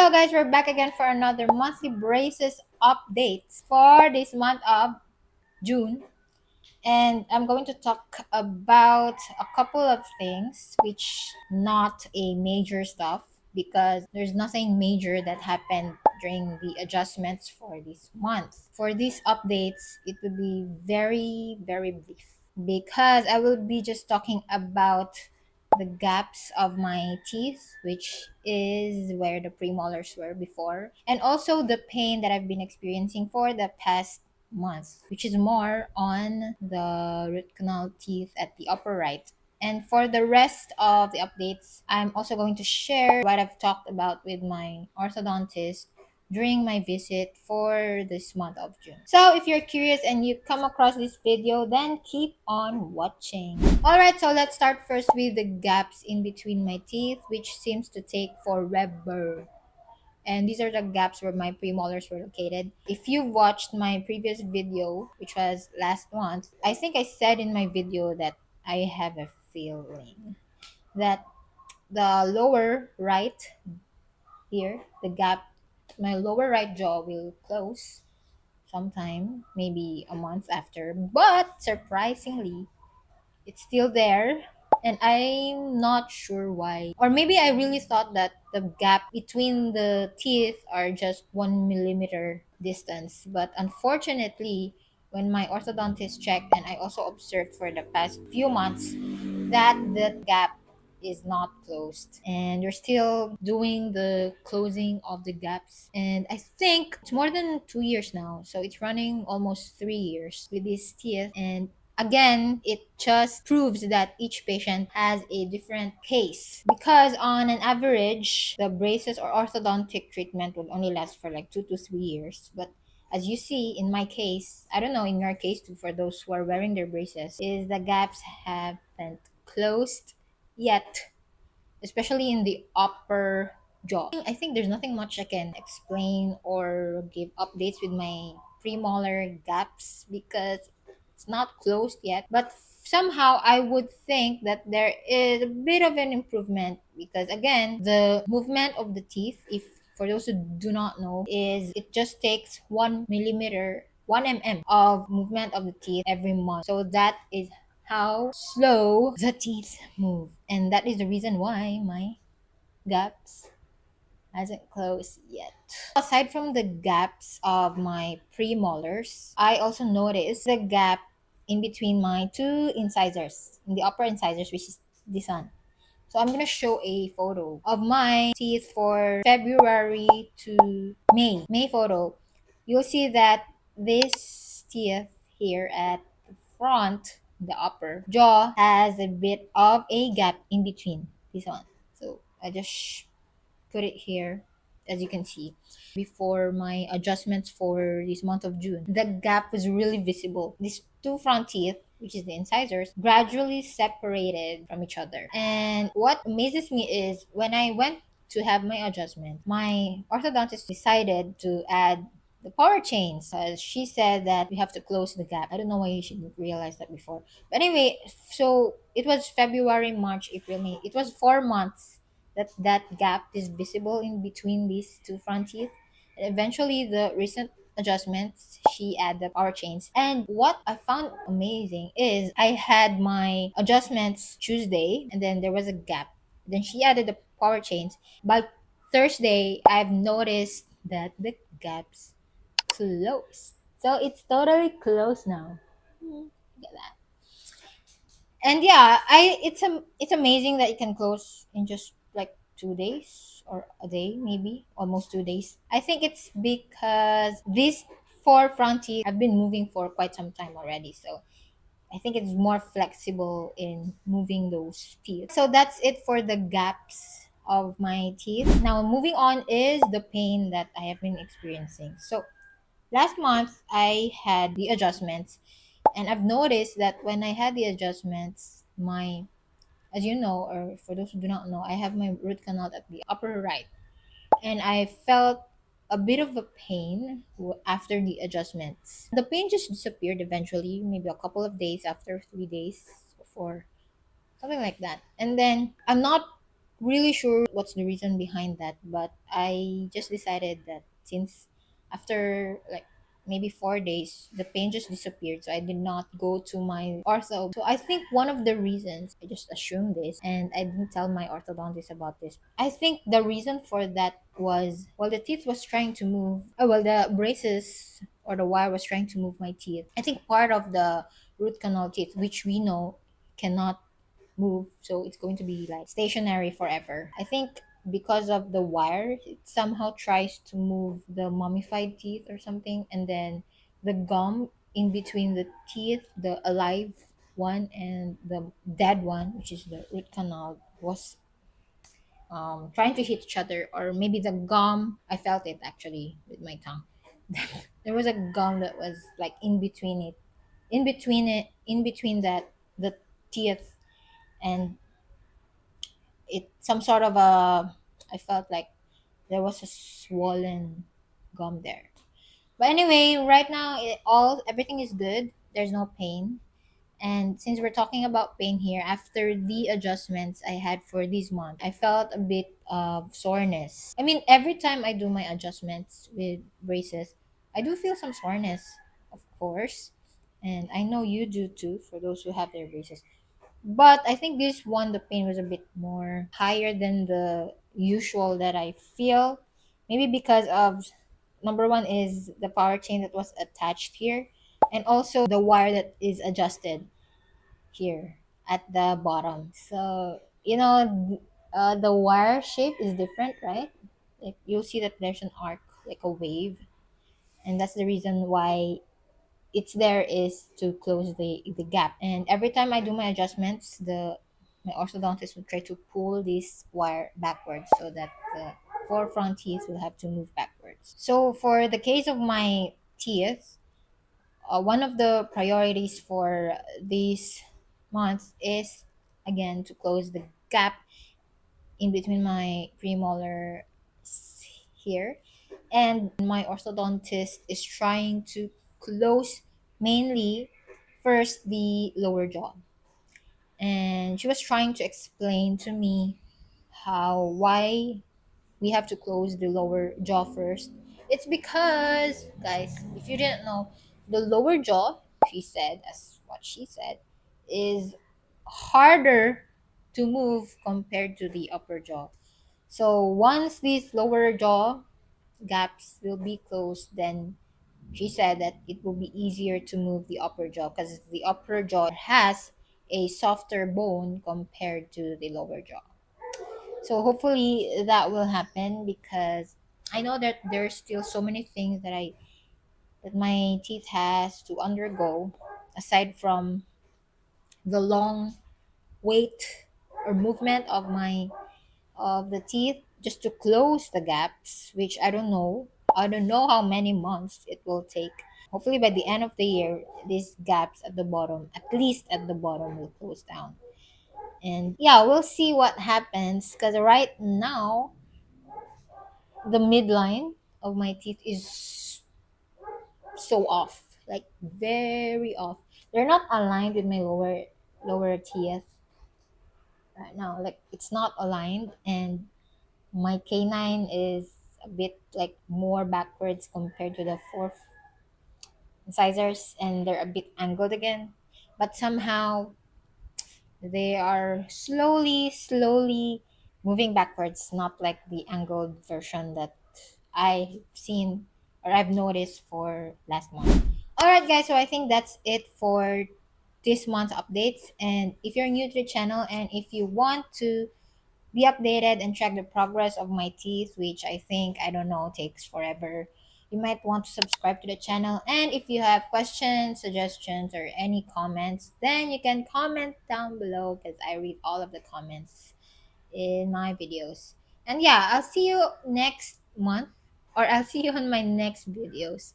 Hello guys, we're back again for another monthly braces updates for this month of June. And I'm going to talk about a couple of things which not a major stuff because there's nothing major that happened during the adjustments for this month. For these updates, it will be very brief because I will be just talking about the gaps of my teeth, which is where the premolars were before, and also the pain that I've been experiencing for the past month, which is more on the root canal teeth at the upper right. And for the rest of the updates, I'm also going to share what I've talked about with my orthodontist during my visit for this month of June. So if you're curious and you come across this video, then keep on watching. Alright, so let's start first with the gaps in between my teeth, which seems to take forever. And these are the gaps where my premolars were located. If you watched my previous video, which was last month, I think I said in my video that I have a feeling that the lower right here, the gap, my lower right jaw will close sometime, maybe a month after. But surprisingly, it's still there. And I'm not sure why. Or maybe I really thought that the gap between the teeth are just 1 millimeter distance. But unfortunately, when my orthodontist checked and I also observed for the past few months that the gap is not closed and you're still doing the closing of the gaps, and I think it's more than 2 years now, so it's running almost 3 years with these teeth. And again, it just proves that each patient has a different case because on an average the braces or orthodontic treatment would only last for like 2 to 3 years. But as you see in my case, I don't know in your case too, for those who are wearing their braces, is the gaps haven't closed yet, especially in the upper jaw. I think there's nothing much I can explain or give updates with my premolar gaps because it's not closed yet. But somehow I would think that there is a bit of an improvement because again, the movement of the teeth, if for those who do not know, is it just takes 1 millimeter 1 mm of movement of the teeth every month. So that is how slow the teeth move. And that is the reason why my gaps hasn't closed yet. Aside from the gaps of my premolars, I also noticed the gap in between my two incisors, in the upper incisors, which is this one. So I'm gonna show a photo of my teeth for February to May photo. You'll see that this teeth here at the front, the upper jaw, has a bit of a gap in between this one. So I just put it here, as you can see. Before my adjustments for this month of June, the gap was really visible. These two front teeth, which is the incisors, gradually separated from each other. And what amazes me is when I went to have my adjustment, my orthodontist decided to add the power chains. She said that we have to close the gap. I don't know why you should realize that before. But anyway, so it was February, March, April, May. It was 4 months that gap is visible in between these two front teeth. And eventually, the recent adjustments, she added the power chains. And what I found amazing is I had my adjustments Tuesday, and then there was a gap. Then she added the power chains. By Thursday, I've noticed that the gaps closed. So it's totally closed now. Look at that. And yeah, it's amazing that it can close in just like 2 days or a day, maybe almost 2 days. I think it's because these four front teeth have been moving for quite some time already, so I think it's more flexible in moving those teeth. So that's it for the gaps of my teeth. Now moving on is the pain that I have been experiencing. So last month I had the adjustments, and I've noticed that when I had the adjustments, my, as you know, or for those who do not know, I have my root canal at the upper right. And I felt a bit of a pain after the adjustments. The pain just disappeared eventually, maybe a couple of days after 3 days, or something like that. And then I'm not really sure what's the reason behind that, but I just decided that since after like maybe 4 days, the pain just disappeared. So I did not go to my ortho. So I think one of the reasons, I just assumed this and I didn't tell my orthodontist about this. I think the reason for that was, well, the teeth was trying to move, oh, well, the braces or the wire was trying to move my teeth. I think part of the root canal teeth, which we know cannot move, so it's going to be like stationary forever. I think because of the wire, it somehow tries to move the mummified teeth or something, and then the gum in between the teeth, the alive one and the dead one, which is the root canal, was trying to hit each other. Or maybe the gum, I felt it actually with my tongue. There was a gum that was like in between it, in between that, the teeth, and it some sort of a, I felt like there was a swollen gum there. But anyway, right now everything is good. There's no pain. And since we're talking about pain here, after the adjustments I had for this month, I felt a bit of soreness. I mean, every time I do my adjustments with braces, I do feel some soreness, of course. And I know you do too, for those who have their braces. But I think this one, the pain was a bit more higher than the usual that I feel. Maybe because of, number one is the power chain that was attached here, and also the wire that is adjusted here at the bottom. So, the wire shape is different, right? Like you'll see that there's an arc, like a wave. And that's the reason why it's there, is to close the gap. And every time I do my adjustments, the my orthodontist will try to pull this wire backwards so that the forefront teeth will have to move backwards. So for the case of my teeth, one of the priorities for this month is again to close the gap in between my premolar here, and my orthodontist is trying to close mainly first the lower jaw. And she was trying to explain to me why we have to close the lower jaw first. It's because, guys, if you didn't know, the lower jaw, she said, as what she said, is harder to move compared to the upper jaw. So once these lower jaw gaps will be closed, then she said that it will be easier to move the upper jaw because the upper jaw has a softer bone compared to the lower jaw. So hopefully that will happen, because I know that there's still so many things that my teeth has to undergo, aside from the long wait or movement of the teeth just to close the gaps, which I don't know. I don't know how many months it will take. Hopefully by the end of the year, these gaps at the bottom, at least at the bottom, will close down. And yeah, we'll see what happens, because right now the midline of my teeth is so off, like very off. They're not aligned with my lower teeth right now. Like it's not aligned, and my canine is a bit like more backwards compared to the fourth incisors, and they're a bit angled again. But somehow they are slowly moving backwards, not like the angled version that I've seen or I've noticed for last month. Alright guys, so I think that's it for this month's updates. And if you're new to the channel and if you want to be updated and track the progress of my teeth, which I think, I don't know, takes forever, you might want to subscribe to the channel. And if you have questions, suggestions, or any comments, then you can comment down below, because I read all of the comments in my videos. And yeah, I'll see you next month, or I'll see you on my next videos.